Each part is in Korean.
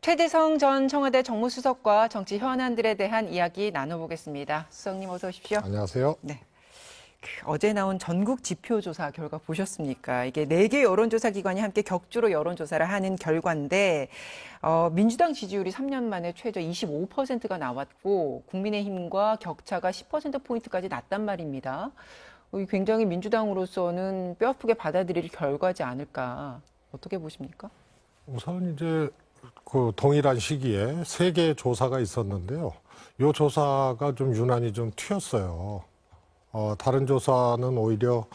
최대성 전 청와대 정무수석과 정치 현안들에 대한 이야기 나눠보겠습니다. 수석님 어서 오십시오. 안녕하세요. 네. 어제 나온 전국 지표조사 결과 보셨습니까? 이게 4개 여론조사 기관이 함께 격주로 여론조사를 하는 결과인데 민주당 지지율이 3년 만에 최저 25%가 나왔고 국민의힘과 격차가 10%포인트까지 났단 말입니다. 굉장히 민주당으로서는 뼈아프게 받아들일 결과지 않을까. 어떻게 보십니까? 우선 이제 그 동일한 시기에 3개의 조사가 있었는데요. 이 조사가 좀 유난히 좀 튀었어요. 다른 조사는 오히려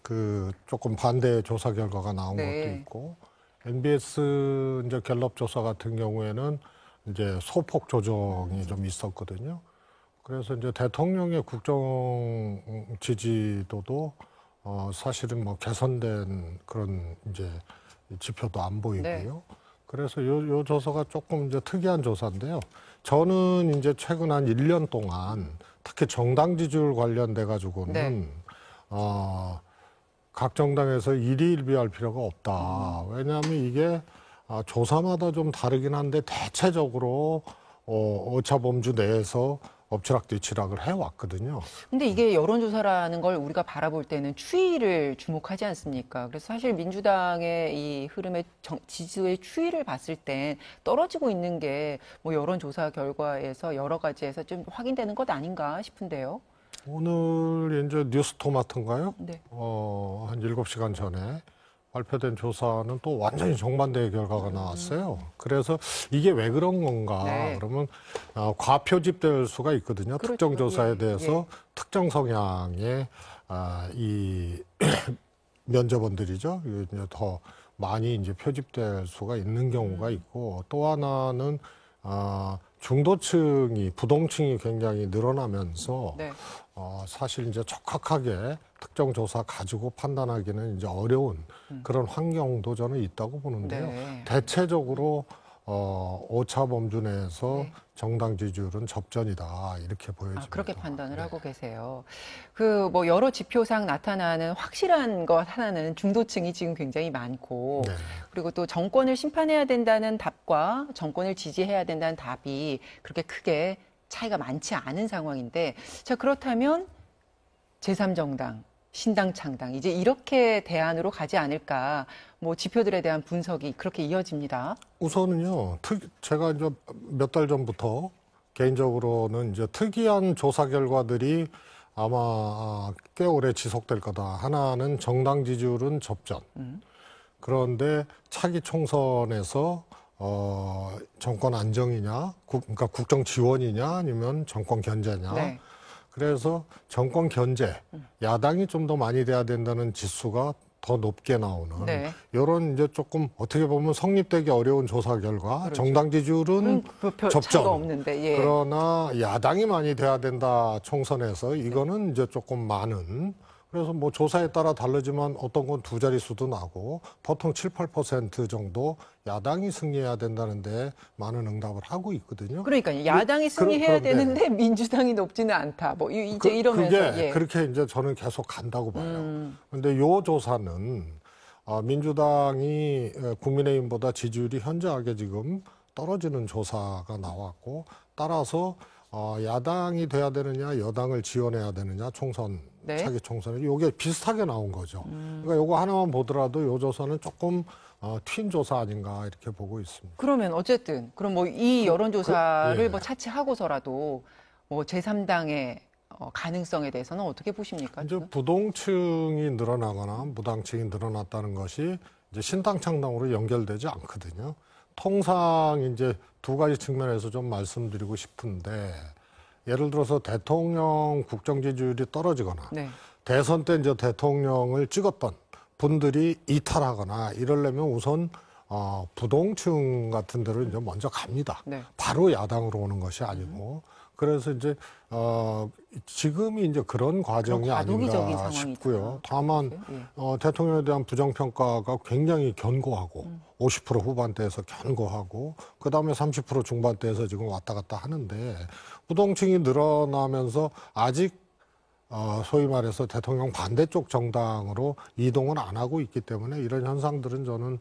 그 조금 반대의 조사 결과가 나온 것도 있고, MBS 이제 갤럽 조사 같은 경우에는 이제 소폭 조정이 좀 있었거든요. 그래서 이제 대통령의 국정 지지도도 사실은 뭐 개선된 그런 이제 지표도 안 보이고요. 그래서 요 조사가 조금 이제 특이한 조사인데요. 저는 이제 최근 한 1년 동안 특히 정당 지지율 관련돼 가지고는 각 정당에서 일희일비할 필요가 없다. 왜냐하면 이게 조사마다 좀 다르긴 한데 대체적으로 오차범주 내에서 엎치락뒤치락을 해왔거든요. 근데 이게 여론조사라는 걸 우리가 바라볼 때는 추이를 주목하지 않습니까? 그래서 사실 민주당의 이 흐름의 지지의 추이를 봤을 땐 떨어지고 있는 게 뭐 여론조사 결과에서 여러 가지에서 좀 확인되는 것 아닌가 싶은데요. 오늘 이제 뉴스토마토인가요? 네. 한 7시간 전에 발표된 조사는 또 완전히 정반대의 결과가 나왔어요. 그래서 이게 왜 그런 건가? 그러면 과표집될 수가 있거든요. 그렇죠. 특정 조사에 대해서 특정 성향의 이 면접원들이죠. 이제 더 많이 이제 표집될 수가 있는 경우가 있고, 또 하나는 중도층이 부동층이 굉장히 늘어나면서 사실 이제 적확하게 특정 조사 가지고 판단하기는 이제 어려운 그런 환경도 저는 있다고 보는데요. 대체적으로 오차 범주 내에서 정당 지지율은 접전이다 이렇게 보여집니다. 그렇게 판단을 하고 계세요. 그 뭐 여러 지표상 나타나는 확실한 것 하나는 중도층이 지금 굉장히 많고, 그리고 또 정권을 심판해야 된다는 답과 정권을 지지해야 된다는 답이 그렇게 크게 차이가 많지 않은 상황인데, 자 그렇다면 제3정당, 신당 창당 이제 이렇게 대안으로 가지 않을까, 뭐 지표들에 대한 분석이 그렇게 이어집니다. 우선은요, 제가 이제 몇 달 전부터 개인적으로는 이제 특이한 조사 결과들이 아마 꽤 오래 지속될 거다. 하나는 정당 지지율은 접전. 그런데 차기 총선에서 정권 안정이냐, 그러니까 국정 지원이냐, 아니면 정권 견제냐. 그래서 정권 견제, 야당이 좀 더 많이 돼야 된다는 지수가 더 높게 나오는 이런 이제 조금 어떻게 보면 성립되기 어려운 조사 결과. 정당 지지율은 접전. 없는데, 그러나 야당이 많이 돼야 된다 총선에서 이거는 이제 조금 많은. 그래서 뭐 조사에 따라 다르지만 어떤 건 두 자릿수도 나고 보통 7, 8% 정도 야당이 승리해야 된다는데 많은 응답을 하고 있거든요. 그러니까요. 야당이 승리해야 되는데 민주당이 높지는 않다. 뭐 이제 이러면서 그게 그렇게 이제 저는 계속 간다고 봐요. 그런데 요 조사는 민주당이 국민의힘보다 지지율이 현저하게 지금 떨어지는 조사가 나왔고, 따라서 야당이 돼야 되느냐 여당을 지원해야 되느냐 총선 차기 총선에 이게 비슷하게 나온 거죠. 그러니까 요거 하나만 보더라도 요 조사는 조금 튄 조사 아닌가 이렇게 보고 있습니다. 그러면 어쨌든 그럼 뭐 이 여론조사를 뭐 차치하고서라도 뭐 제3당의 가능성에 대해서는 어떻게 보십니까? 이제 부동층이 늘어나거나 무당층이 늘어났다는 것이 이제 신당 창당으로 연결되지 않거든요. 통상 이제 두 가지 측면에서 좀 말씀드리고 싶은데, 예를 들어서 대통령 국정 지지율이 떨어지거나 대선 때 이제 대통령을 찍었던 분들이 이탈하거나 이러려면 우선 부동층 같은 데로 이제 먼저 갑니다. 바로 야당으로 오는 것이 아니고. 그래서 이제 지금이 이제 그런 과정이 아닌가 싶고요. 다만 대통령에 대한 부정평가가 굉장히 견고하고 50% 후반대에서 견고하고, 그다음에 30% 중반대에서 지금 왔다 갔다 하는데, 부동층이 늘어나면서 아직 소위 말해서 대통령 반대쪽 정당으로 이동을 안 하고 있기 때문에 이런 현상들은 저는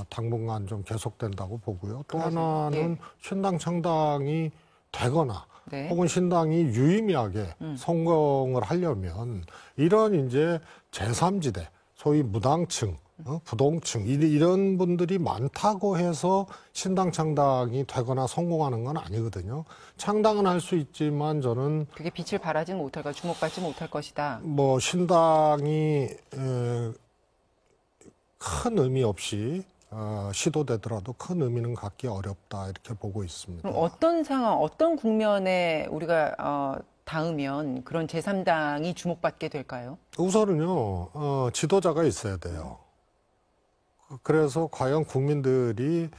당분간 좀 계속된다고 보고요. 또 그러세요. 하나는 예. 신당 창당이 되거나 네. 혹은 신당이 유의미하게 성공을 하려면 이런 이제 제3지대, 소위 무당층, 부동층 이런 분들이 많다고 해서 신당 창당이 되거나 성공하는 건 아니거든요. 창당은 할 수 있지만 저는 그게 빛을 발하지는 못할 것, 주목받지 못할 것이다. 뭐 신당이 큰 의미 없이 시도되더라도 큰 의미는 갖기 어렵다 이렇게 보고 있습니다. 그럼 어떤 상황, 어떤 국면에 우리가 닿으면 그런 제3당이 주목받게 될까요? 우선은요, 지도자가 있어야 돼요. 그래서 과연 국민들이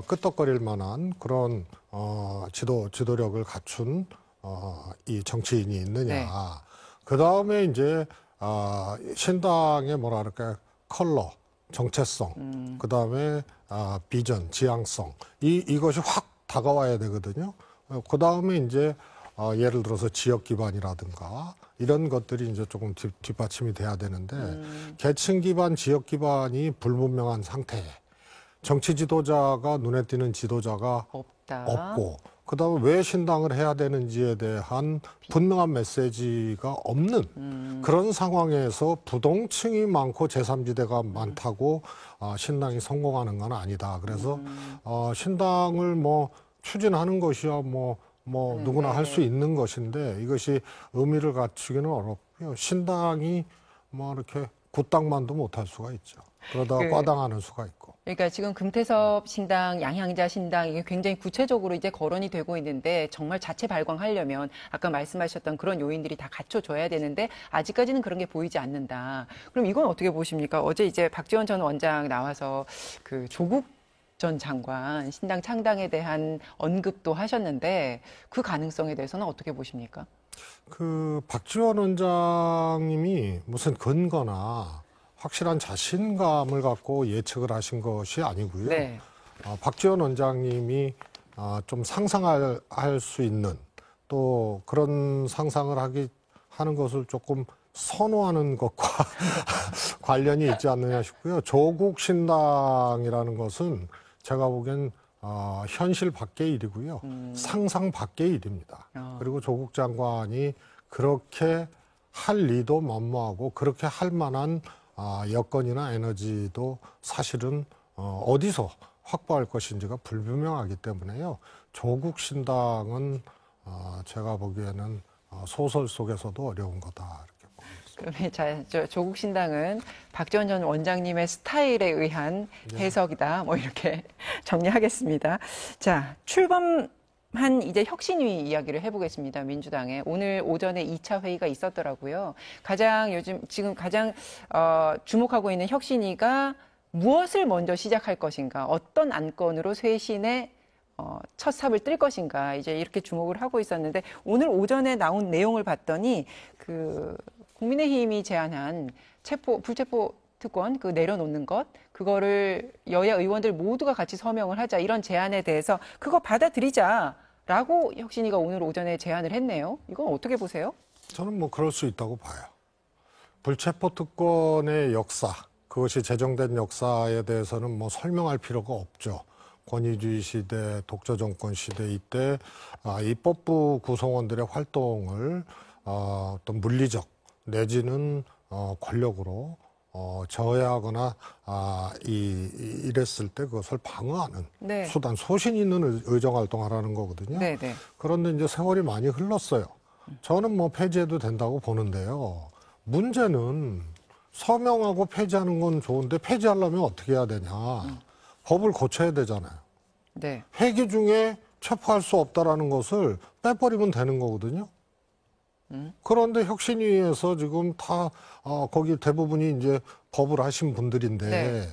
끄떡거릴 만한 그런 지도력을 갖춘 이 정치인이 있느냐. 네. 그 다음에 이제 신당의 뭐라 그럴까요? 컬러, 정체성, 그 다음에 비전, 지향성 이것이 확 다가와야 되거든요. 그 다음에 이제 예를 들어서 지역 기반이라든가 이런 것들이 이제 조금 뒷받침이 돼야 되는데 계층 기반, 지역 기반이 불분명한 상태에 정치 지도자가 눈에 띄는 지도자가 없고 그다음에 왜 신당을 해야 되는지에 대한 분명한 메시지가 없는 그런 상황에서 부동층이 많고 제3지대가 많다고 신당이 성공하는 건 아니다. 그래서 신당을 뭐 추진하는 것이야 뭐 누구나 할 수 있는 것인데 이것이 의미를 갖추기는 어렵고요. 신당이 뭐 이렇게 굿당만도 못할 수가 있죠. 그러다가 과당하는 수가 있고. 그러니까 지금 금태섭 신당, 양향자 신당 이게 굉장히 구체적으로 이제 거론이 되고 있는데 정말 자체 발광하려면 아까 말씀하셨던 그런 요인들이 다 갖춰져야 되는데 아직까지는 그런 게 보이지 않는다. 그럼 이건 어떻게 보십니까? 어제 이제 박지원 전 원장 나와서 그 조국 전 장관 신당 창당에 대한 언급도 하셨는데 그 가능성에 대해서는 어떻게 보십니까? 그 박지원 원장님이 무슨 근거나 확실한 자신감을 갖고 예측을 하신 것이 아니고요. 네. 박지원 원장님이 좀 상상할 수 있는 또 그런 상상을 하는 것을 조금 선호하는 것과 관련이 있지 않느냐 싶고요. 조국 신당이라는 것은 제가 보기엔 현실 밖의 일이고요. 상상 밖의 일입니다. 그리고 조국 장관이 그렇게 할 리도 만무하고 그렇게 할 만한 여건이나 에너지도 사실은 어디서 확보할 것인지가 불분명하기 때문에요. 조국 신당은 제가 보기에는 소설 속에서도 어려운 거다. 그러면 조국 신당은 박지원 전 원장님의 스타일에 의한 해석이다. 뭐 이렇게 정리하겠습니다. 자, 출범한 이제 혁신위 이야기를 해보겠습니다. 민주당에 오늘 오전에 2차 회의가 있었더라고요. 지금 가장 주목하고 있는 혁신위가 무엇을 먼저 시작할 것인가, 어떤 안건으로 쇄신의 첫 삽을 뜰 것인가 이제 이렇게 주목을 하고 있었는데 오늘 오전에 나온 내용을 봤더니 국민의힘이 제안한 불체포 특권 내려놓는 것 그거를 여야 의원들 모두가 같이 서명을 하자 이런 제안에 대해서 그거 받아들이자라고 혁신위가 오늘 오전에 제안을 했네요. 이건 어떻게 보세요? 저는 뭐 그럴 수 있다고 봐요. 불체포 특권의 역사 그것이 제정된 역사에 대해서는 뭐 설명할 필요가 없죠. 권위주의 시대, 독재 정권 시대 이때 입법부 구성원들의 활동을 어떤 물리적 내지는 권력으로 저해하거나 이랬을 때 그것을 방어하는 수단, 소신 있는 의정 활동하라는 거거든요. 네네. 그런데 이제 세월이 많이 흘렀어요. 저는 뭐 폐지해도 된다고 보는데요. 문제는 서명하고 폐지하는 건 좋은데 폐지하려면 어떻게 해야 되냐. 법을 고쳐야 되잖아요. 네. 회기 중에 체포할 수 없다라는 것을 빼버리면 되는 거거든요. 그런데 혁신위에서 지금 다 거기 대부분이 이제 법을 하신 분들인데 네.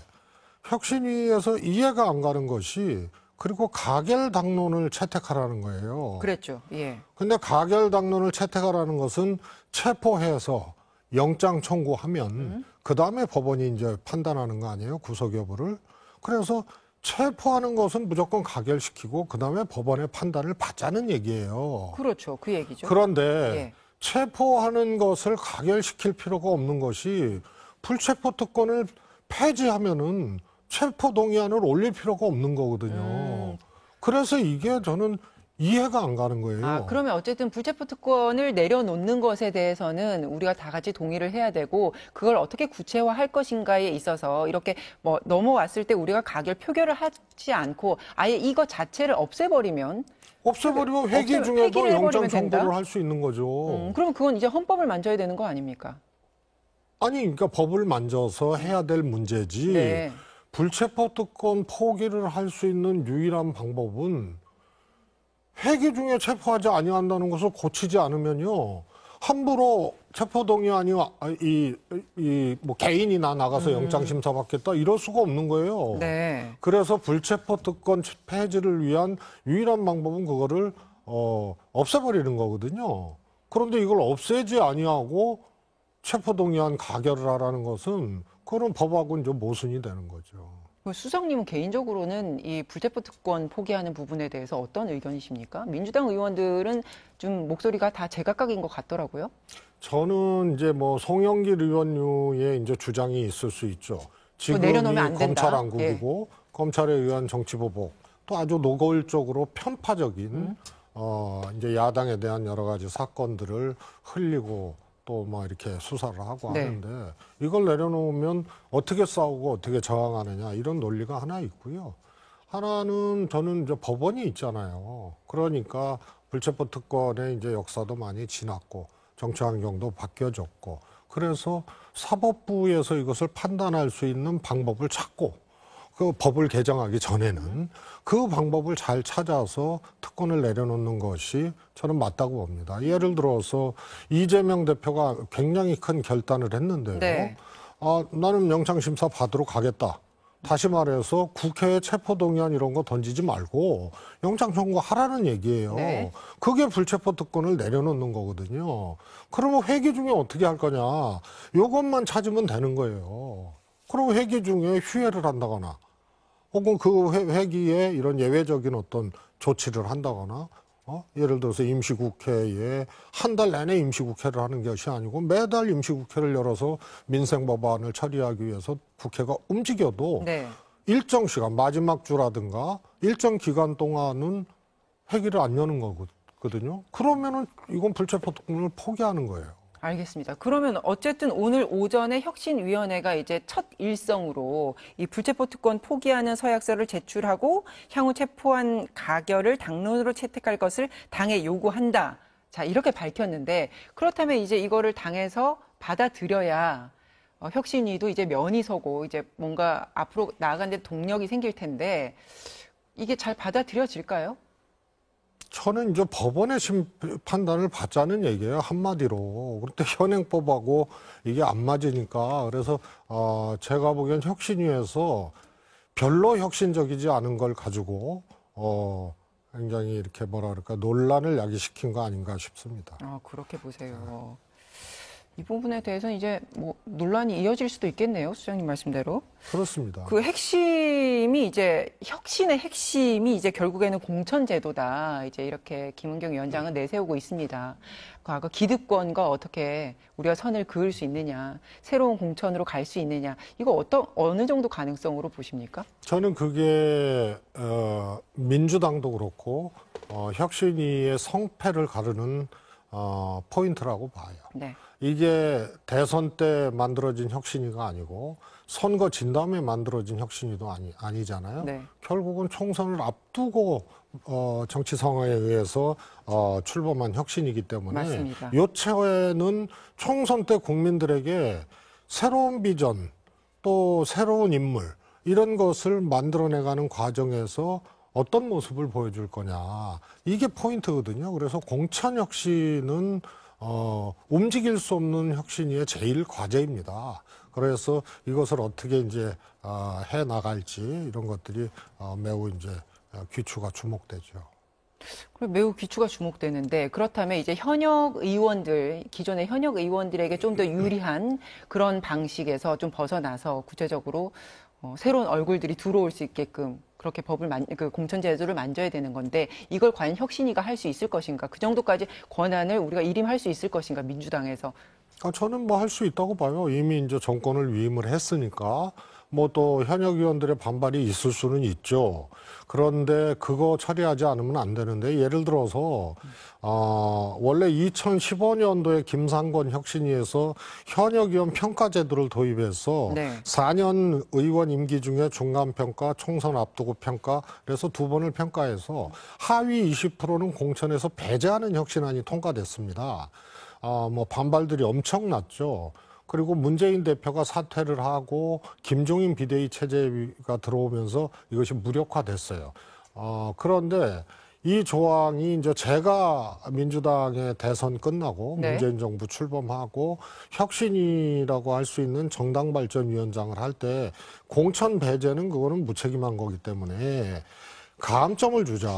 혁신위에서 이해가 안 가는 것이 그리고 가결당론을 채택하라는 거예요. 그랬죠. 예. 근데 가결당론을 채택하라는 것은 체포해서 영장 청구하면 그다음에 법원이 이제 판단하는 거 아니에요? 구속 여부를. 그래서 체포하는 것은 무조건 가결시키고 그다음에 법원의 판단을 받자는 얘기예요. 그렇죠. 그 얘기죠. 그런데 예. 체포하는 것을 가결시킬 필요가 없는 것이 불체포 특권을 폐지하면은 체포동의안을 올릴 필요가 없는 거거든요. 그래서 이게 저는 이해가 안 가는 거예요. 아, 그러면 어쨌든 불체포 특권을 내려놓는 것에 대해서는 우리가 다 같이 동의를 해야 되고 그걸 어떻게 구체화할 것인가에 있어서 이렇게 뭐 넘어왔을 때 우리가 가결 표결을 하지 않고 아예 이거 자체를 없애버리면 회기 중에도 영장 청구를 할 수 있는 거죠. 그러면 그건 이제 헌법을 만져야 되는 거 아닙니까? 아니, 그러니까 법을 만져서 해야 될 문제지. 네. 불체포 특권 포기를 할 수 있는 유일한 방법은 회기 중에 체포하지 아니한다는 것을 고치지 않으면요, 함부로 체포동의안이 뭐 개인이나 나가서 영장 심사 받겠다 이럴 수가 없는 거예요. 네. 그래서 불체포 특권 폐지를 위한 유일한 방법은 그거를 없애버리는 거거든요. 그런데 이걸 없애지 아니하고 체포동의안 가결을 하라는 것은 그런 법하고는 좀 모순이 되는 거죠. 수석님은 개인적으로는 이 불체포 특권 포기하는 부분에 대해서 어떤 의견이십니까? 민주당 의원들은 좀 목소리가 다 제각각인 것 같더라고요. 저는 이제 뭐 송영길 의원류의 이제 주장이 있을 수 있죠. 지금이 내려놓으면 안 된다. 검찰 왕국이고 검찰에 의한 정치 보복, 또 아주 노골적으로 편파적인 이제 야당에 대한 여러 가지 사건들을 흘리고 또 막 이렇게 수사를 하고 네. 하는데 이걸 내려놓으면 어떻게 싸우고 어떻게 저항하느냐 이런 논리가 하나 있고요. 하나는 저는 이제 법원이 있잖아요. 그러니까 불체포 특권의 이제 역사도 많이 지났고 정치 환경도 바뀌어졌고 그래서 사법부에서 이것을 판단할 수 있는 방법을 찾고 그 법을 개정하기 전에는 그 방법을 잘 찾아서 특권을 내려놓는 것이 저는 맞다고 봅니다. 예를 들어서 이재명 대표가 굉장히 큰 결단을 했는데요. 네. 나는 영장심사 받으러 가겠다. 다시 말해서 국회에 체포동의안 이런 거 던지지 말고 영장 청구하라는 얘기예요. 네. 그게 불체포 특권을 내려놓는 거거든요. 그러면 회기 중에 어떻게 할 거냐. 이것만 찾으면 되는 거예요. 그럼 회기 중에 휴회를 한다거나 혹은 그 회기에 이런 예외적인 어떤 조치를 한다거나 예를 들어서 임시국회에 한 달 내내 임시국회를 하는 것이 아니고 매달 임시국회를 열어서 민생법안을 처리하기 위해서 국회가 움직여도 네. 일정 시간, 마지막 주라든가 일정 기간 동안은 회기를 안 여는 거거든요. 그러면은 이건 불체포 특권을 포기하는 거예요. 알겠습니다. 그러면 어쨌든 오늘 오전에 혁신위원회가 이제 첫 일성으로 이 불체포 특권 포기하는 서약서를 제출하고 향후 체포한 가결을 당론으로 채택할 것을 당에 요구한다. 자, 이렇게 밝혔는데 그렇다면 이제 이거를 당에서 받아들여야 혁신위도 이제 면이 서고 이제 뭔가 앞으로 나아가는 데 동력이 생길 텐데 이게 잘 받아들여질까요? 저는 이제 법원의 판단을 받자는 얘기예요, 한마디로. 그런데 현행법하고 이게 안 맞으니까. 그래서, 제가 보기엔 혁신위에서 별로 혁신적이지 않은 걸 가지고, 굉장히 이렇게 뭐라 그럴까, 논란을 야기시킨 거 아닌가 싶습니다. 그렇게 보세요. 이 부분에 대해서는 이제 뭐 논란이 이어질 수도 있겠네요, 수장님 말씀대로. 그렇습니다. 그 핵심이 이제 혁신의 핵심이 이제 결국에는 공천제도다. 이제 이렇게 김은경 위원장은 내세우고 있습니다. 과거 기득권과 어떻게 우리가 선을 그을 수 있느냐, 새로운 공천으로 갈 수 있느냐, 이거 어느 정도 가능성으로 보십니까? 저는 그게 민주당도 그렇고 혁신위의 성패를 가르는 포인트라고 봐요. 네. 이게 대선 때 만들어진 혁신위가 아니고 선거 진 다음에 만들어진 혁신위도 아니잖아요. 네. 결국은 총선을 앞두고 정치 상황에 의해서 출범한 혁신이기 때문에 맞습니다. 요체는 총선 때 국민들에게 새로운 비전 또 새로운 인물 이런 것을 만들어내가는 과정에서 어떤 모습을 보여줄 거냐 이게 포인트거든요. 그래서 공천 혁신은 움직일 수 없는 혁신위의 제일 과제입니다. 그래서 이것을 어떻게 이제 해 나갈지 이런 것들이 매우 이제 귀추가 주목되죠. 매우 귀추가 주목되는데 그렇다면 이제 기존의 현역 의원들에게 좀 더 유리한 그런 방식에서 좀 벗어나서 구체적으로 새로운 얼굴들이 들어올 수 있게끔 그렇게 그 공천제도를 만져야 되는 건데 이걸 과연 혁신위가 할 수 있을 것인가? 그 정도까지 권한을 우리가 일임할 수 있을 것인가? 민주당에서. 저는 뭐 할 수 있다고 봐요. 이미 이제 정권을 위임을 했으니까 뭐 또 현역 의원들의 반발이 있을 수는 있죠. 그런데 그거 처리하지 않으면 안 되는데 예를 들어서 원래 2015년도에 김상곤 혁신위에서 현역 의원 평가 제도를 도입해서 네. 4년 의원 임기 중에 중간 평가, 총선 앞두고 평가 그래서 2번을 평가해서 하위 20%는 공천에서 배제하는 혁신안이 통과됐습니다. 뭐 반발들이 엄청났죠. 그리고 문재인 대표가 사퇴를 하고 김종인 비대위 체제가 들어오면서 이것이 무력화됐어요. 그런데 이 조항이 이제 제가 민주당의 대선 끝나고 네. 문재인 정부 출범하고 혁신이라고 할 수 있는 정당발전위원장을 할 때 공천 배제는 그거는 무책임한 거기 때문에 감점을 주자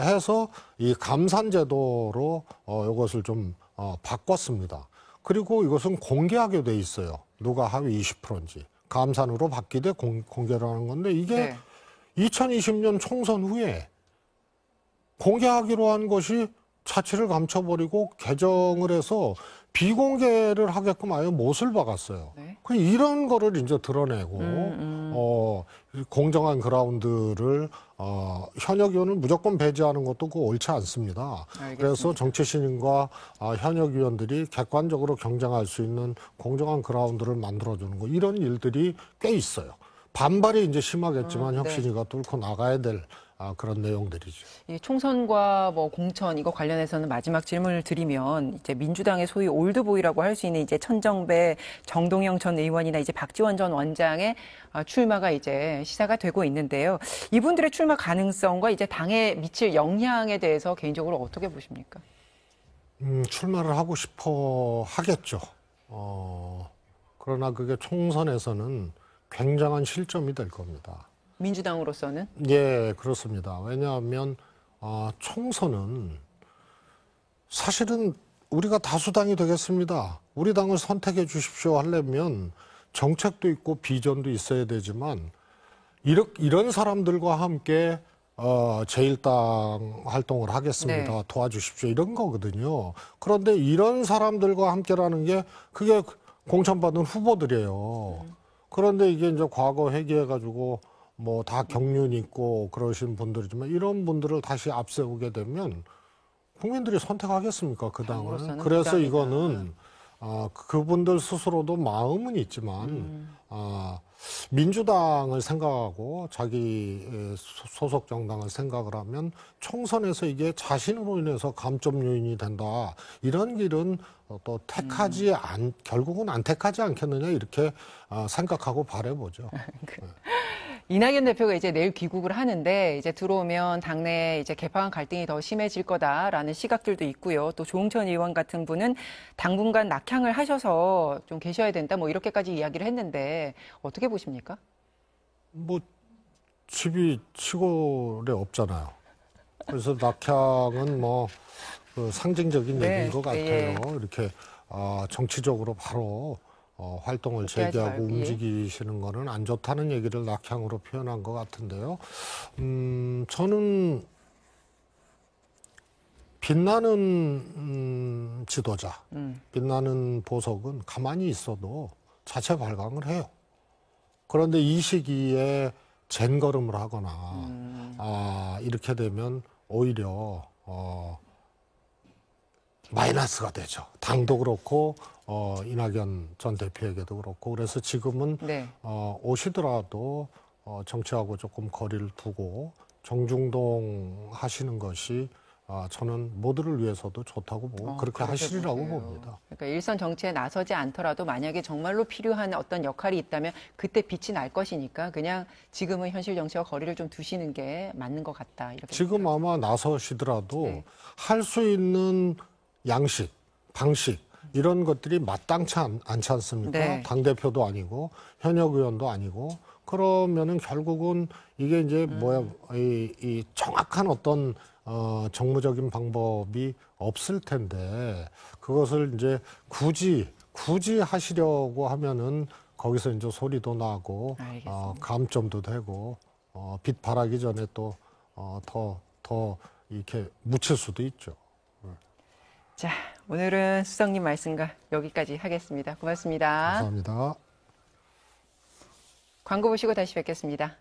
해서 이 감산제도로 이것을 좀 바꿨습니다. 그리고 이것은 공개하게 돼 있어요. 누가 하위 20%인지. 감산으로 바뀌되 공개를 하는 건데 이게 네. 2020년 총선 후에 공개하기로 한 것이 차치를 감춰버리고 개정을 해서 비공개를 하게끔 아예 못을 박았어요. 네. 이런 거를 이제 드러내고 공정한 그라운드를 현역 의원을 무조건 배제하는 것도 그거 옳지 않습니다. 알겠습니다. 그래서 정치 신인과 현역 의원들이 객관적으로 경쟁할 수 있는 공정한 그라운드를 만들어주는 거 이런 일들이 꽤 있어요. 반발이 이제 심하겠지만 혁신위가 뚫고 나가야 될 그런 내용들이죠. 이 총선과 뭐 공천 이거 관련해서는 마지막 질문을 드리면 이제 민주당의 소위 올드보이라고 할 수 있는 이제 천정배, 정동영 전 의원이나 이제 박지원 전 원장의 출마가 이제 시사가 되고 있는데요. 이분들의 출마 가능성과 이제 당에 미칠 영향에 대해서 개인적으로 어떻게 보십니까? 출마를 하고 싶어 하겠죠. 그러나 그게 총선에서는 굉장한 실점이 될 겁니다. 민주당으로서는? 예, 그렇습니다. 왜냐하면 총선은 사실은 우리가 다수당이 되겠습니다. 우리 당을 선택해 주십시오 하려면 정책도 있고 비전도 있어야 되지만 이런 사람들과 함께 제1당 활동을 하겠습니다. 네. 도와주십시오. 이런 거거든요. 그런데 이런 사람들과 함께라는 게 그게 공천받은 후보들이에요. 그런데 이게 이제 과거 회귀해가지고 뭐 다 경륜 있고 그러신 분들이지만 이런 분들을 다시 앞세우게 되면 국민들이 선택하겠습니까? 그 당을. 그래서 이거는 그분들 스스로도 마음은 있지만 민주당을 생각하고 자기 소속 정당을 생각을 하면 총선에서 이게 자신으로 인해서 감점 요인이 된다. 이런 길은 또 택하지 결국은 안 택하지 않겠느냐 이렇게 생각하고 바라보죠. 이낙연 대표가 이제 내일 귀국을 하는데 이제 들어오면 당내 이제 개파간 갈등이 더 심해질 거다라는 시각들도 있고요. 또 조응천 의원 같은 분은 당분간 낙향을 하셔서 좀 계셔야 된다. 뭐 이렇게까지 이야기를 했는데 어떻게 보십니까? 뭐 집이 시골에 없잖아요. 그래서 낙향은 뭐 그 상징적인 네, 얘기인 것 같아요. 예. 이렇게 정치적으로 바로 활동을 재개하고 움직이시는 거는 안 좋다는 얘기를 낙향으로 표현한 것 같은데요. 저는 빛나는 지도자, 빛나는 보석은 가만히 있어도 자체 발광을 해요. 그런데 이 시기에 젠걸음을 하거나 이렇게 되면 오히려 마이너스가 되죠. 당도 그렇고 이낙연 전 대표에게도 그렇고 그래서 지금은 네. 오시더라도 정치하고 조금 거리를 두고 정중동 하시는 것이 저는 모두를 위해서도 좋다고 보고 그렇게 하시리라고 봅니다. 그러니까 일선 정치에 나서지 않더라도 만약에 정말로 필요한 어떤 역할이 있다면 그때 빛이 날 것이니까 그냥 지금은 현실 정치와 거리를 좀 두시는 게 맞는 것 같다. 이렇게 지금 아마 나서시더라도 할 수 있는 양식, 방식 이런 것들이 마땅치 않지 않습니까? 네. 당대표도 아니고 현역 의원도 아니고 그러면은 결국은 이게 이제 이 정확한 어떤 정무적인 방법이 없을 텐데 그것을 이제 굳이 하시려고 하면은 거기서 이제 소리도 나고 감점도 되고 빛 발하기 전에 또 더 이렇게 묻힐 수도 있죠. 자, 오늘은 수석님 말씀과 여기까지 하겠습니다. 고맙습니다. 감사합니다. 광고 보시고 다시 뵙겠습니다.